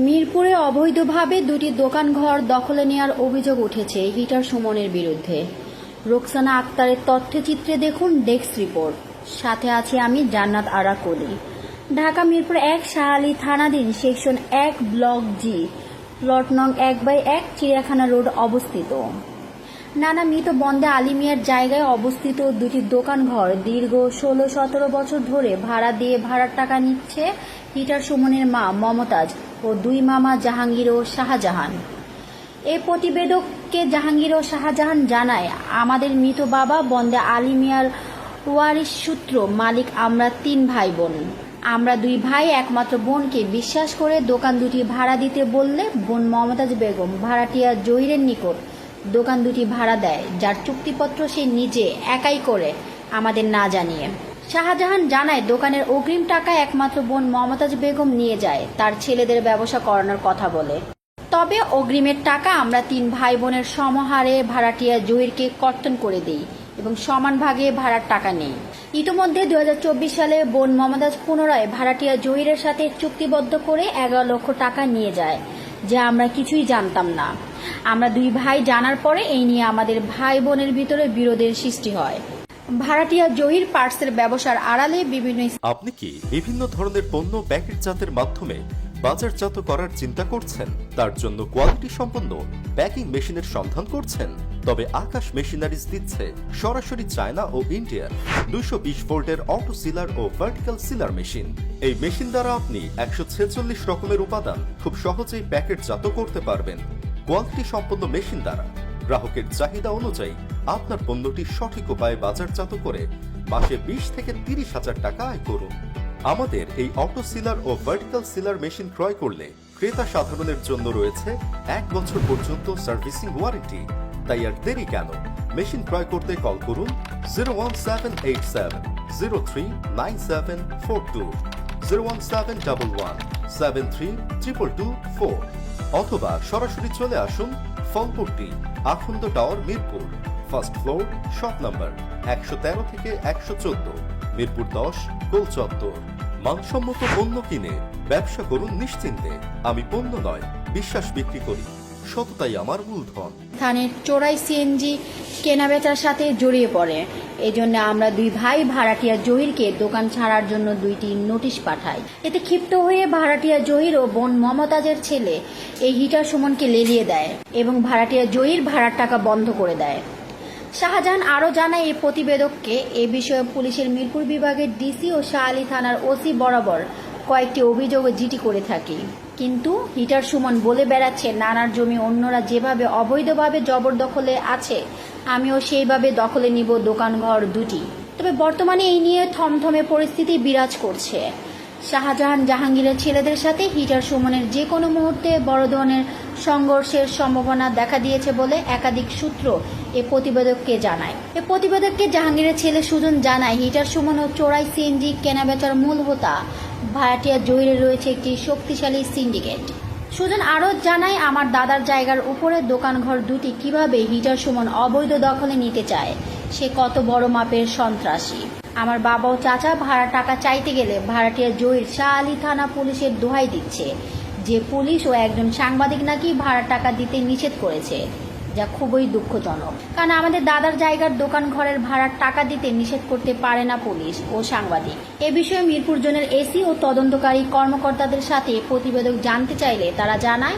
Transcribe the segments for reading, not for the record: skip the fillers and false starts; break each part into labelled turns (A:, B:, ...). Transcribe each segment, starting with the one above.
A: মিরপুরে অবৈধভাবে দুটি দোকানঘর দখলে নেওয়ার অভিযোগ উঠেছে হিটার সুমনের বিরুদ্ধে। রোকসানা আক্তারের তথ্যচিত্রে দেখুন ডেস্ক রিপোর্ট। সাথে আছি আমি জান্নাত আরা কলি। ঢাকা মিরপুর ১ শাহ আলী থানাধীন সেকশন ১ ব্লক জি প্লট নং ১/১ চিড়িয়াখানা রোড অবস্থিত। নানা মৃত বন্দে আলী মিয়ার জায়গায় অবস্থিত দুটি দোকানঘর দীর্ঘ ১৬-১৭ বছর ধরে ভাড়া দিয়ে ভাড়ার টাকা নিচ্ছে হিটার সুমনের মা মমতাজ ও দুই মামা জাহাঙ্গীর ও শাহজাহান। এই প্রতিবেদককে জাহাঙ্গীর ও শাহজাহান জানায়, আমাদের মৃত বাবা বন্দে আলী মিয়ার ওয়ারিশ সূত্র মালিক আমরা ৩ ভাই বোন। আমরা ২ ভাই একমাত্র বোনকে বিশ্বাস করে দোকান দুটি ভাড়া দিতে বললে বোন মমতাজ বেগম ভাড়াটিয়া জহিরের নিকট দোকান দুটি ভাড়া দেয়, যার চুক্তিপত্র সে নিজে একাই করে আমাদের না জানিয়ে। শাহজাহান জানায়, দোকানের অগ্রিম টাকা একমাত্র বোন মমতাজ বেগম নিয়ে যায় তার ছেলেদের ব্যবসা করানোর কথা বলে। তবে অগ্রিমের টাকা আমরা ৩ ভাই বোনের সমহারে ভাড়াটিয়া জহিরকে কর্তন করে দিই এবং সমান ভাগে ভাড়ার টাকা নেই। ইতিমধ্যে ২০২৪ সালে বোন মমতাজ পুনরায় ভাড়াটিয়া জহিরের সাথে চুক্তিবদ্ধ করে ১১ লক্ষ টাকা নিয়ে যায়, যা আমরা কিছুই জানতাম না। আমরা ২ ভাই জানার পরে এই নিয়ে আমাদের ভাই বোনের ভিতরে বিরোধের সৃষ্টি হয়। ভাড়াটিয়া জহির পার্টসের ব্যবসার আড়ালে
B: আপনি কি বিভিন্ন ধরনের পণ্য প্যাকেটজাতের মাধ্যমে বাজারজাত করার চিন্তা করছেন? তার জন্য কোয়ালিটি সম্পন্ন প্যাকিং মেশিনের সন্ধান করছেন? তবে আকাশ মেশিনারিজ দিচ্ছে সরাসরি চায়না ও ইন্ডিয়ার ২২০ ভোল্টের অটো সিলার ও ভার্টিক্যাল সিলার মেশিন। এই মেশিন দ্বারা আপনি ১৪৬ রকমের উপাদান খুব সহজেই প্যাকেটজাত করতে পারবেন। কোয়ালিটি সম্পন্ন মেশিন দ্বারা গ্রাহকের চাহিদা অনুযায়ী আপনার পণ্যটি সঠিক উপায়ে বাজারজাত করে মাসে ২০ থেকে ৩০ হাজার টাকা আয় করুন। আমাদের এই অটো সিলার ও ভার্টিক্যাল সিলার মেশিন ক্রয় করলে ক্রেতা সাধারণের জন্য রয়েছে ১ বছর পর্যন্ত সার্ভিসিং ওয়ারেন্টি। তাই আর দেরি কেন? মেশিন ক্রয় করতে কল করুন 01787 039742, 01711732224 অথবা সরাসরি চলে আসুন Falpatti Akhand tower Mirpur, first floor, shop number ১১৩ থেকে ১১৪, মিরপুর ১০, গোল চত্বর। মানসম্মত পণ্য কিনে ব্যবসা করুন নিশ্চিন্তে। আমি পণ্য নয়, বিশ্বাস বিক্রি করি। সততাই আমার মূলধন।
A: স্থানের চোরাই সিএনজি কেনাবেচার সাথে জড়িয়ে পড়ে। এজন্য আমরা ২ ভাই ভাড়াটিয়া জহিরকে দোকান ছাড়ার জন্য ২টি নোটিশ পাঠাই। এতে ক্ষিপ্ত হয়ে ভাড়াটিয়া জহির ও বোন মমতাজের ছেলে এই হিটার সুমনকে লেলিয়ে দেয় এবং ভাড়াটিয়া জহির ভাড়ার টাকা বন্ধ করে দেয়। শাহজাহান আরও জানায়, এই প্রতিবেদককে এ বিষয়ে পুলিশের মিরপুর বিভাগের ডিসি ও শাহ আলী থানার ওসি বরাবর কয়েকটি অভিযোগ জিডি করে থাকি। কিন্তু হিটার সুমন বলে বেড়াচ্ছে নানার জমি অন্যরা যেভাবে অবৈধভাবে জবরদখলে আছে আমিও সেইভাবে দখলে নিব দোকানঘর দুটি। তবে বর্তমানে এই নিয়ে থমথমে পরিস্থিতি বিরাজ করছে। শাহজাহান জাহাঙ্গীরের ছেলেদের সাথে হিটার সুমনের যে কোনো মুহূর্তে বড় ধরনের সংঘর্ষের সম্ভাবনা দেখা দিয়েছে বলে একাধিক সূত্র এ প্রতিবেদককে জানায়। এ প্রতিবেদককে জাহাঙ্গীরের ছেলে সুজন জানায়, হিটার সুমন ও চোরাই সিএনজি কেনাবেচার মূল হোতা ভাড়াটিয়া জহিরে রয়েছে একটি শক্তিশালী সিন্ডিকেট। সুজন আরও জানায়, আমার দাদার জায়গার উপরে দোকানঘর দুটি কিভাবে হিটার সুমন অবৈধ দখলে নিতে চায়, সে কত বড় মাপের সন্ত্রাসী। আমার বাবা ও চাচা ভাড়া টাকা চাইতে গেলে ভাড়াটিয়া জহির শাহ আলী থানা পুলিশের দোহাই দিচ্ছে যে পুলিশ ও একজন সাংবাদিক নাকি ভাড়া টাকা দিতে নিষেধ করেছে, যা খুবই দুঃখজনক। কারণ আমাদের দাদার জায়গার দোকান ঘরের ভাড়ার টাকা দিতে নিষেধ করতে পারে না পুলিশ ও সাংবাদিক। এ বিষয়ে মিরপুর জোনের এসি ও তদন্তকারী কর্মকর্তাদের সাথে প্রতিবেদক জানতে চাইলে তারা জানায়,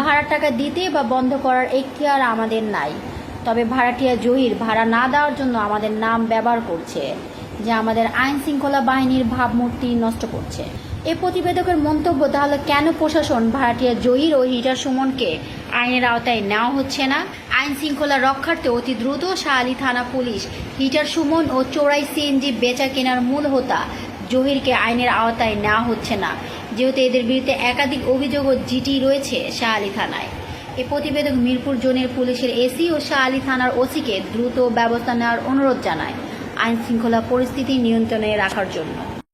A: ভাড়ার টাকা দিতে বা বন্ধ করার এখতিয়ার আমাদের নাই। তবে ভাড়াটিয়া জহির ভাড়া না দেওয়ার জন্য আমাদের নাম ব্যবহার করছে, যা আমাদের আইন শৃঙ্খলা বাহিনীর ভাবমূর্তি নষ্ট করছে। এই প্রতিবেদকের মন্তব্য, তাহলে কেন প্রশাসন ভাড়াটিয়া জহির ও হিটার সুমনকে আইনের আওতায় নেওয়া হচ্ছে না? আইন শৃঙ্খলা রক্ষার্থে অতি দ্রুত শাহ আলী থানা পুলিশ হিটার সুমন ও চোরাই সিএনজি বেচা কেনার মূল হোতা জহিরকে আইনের আওতায় নেওয়া হচ্ছে না, যেহেতু এদের বিরুদ্ধে একাধিক অভিযোগ ও জিডি রয়েছে শাহ আলী থানায়। এই প্রতিবেদক মিরপুর জোনের পুলিশের এসি ও শাহ আলী থানার ওসিকে দ্রুত ব্যবস্থা নেওয়ার অনুরোধ জানায় আইন শৃঙ্খলা পরিস্থিতি নিয়ন্ত্রণে রাখার জন্য।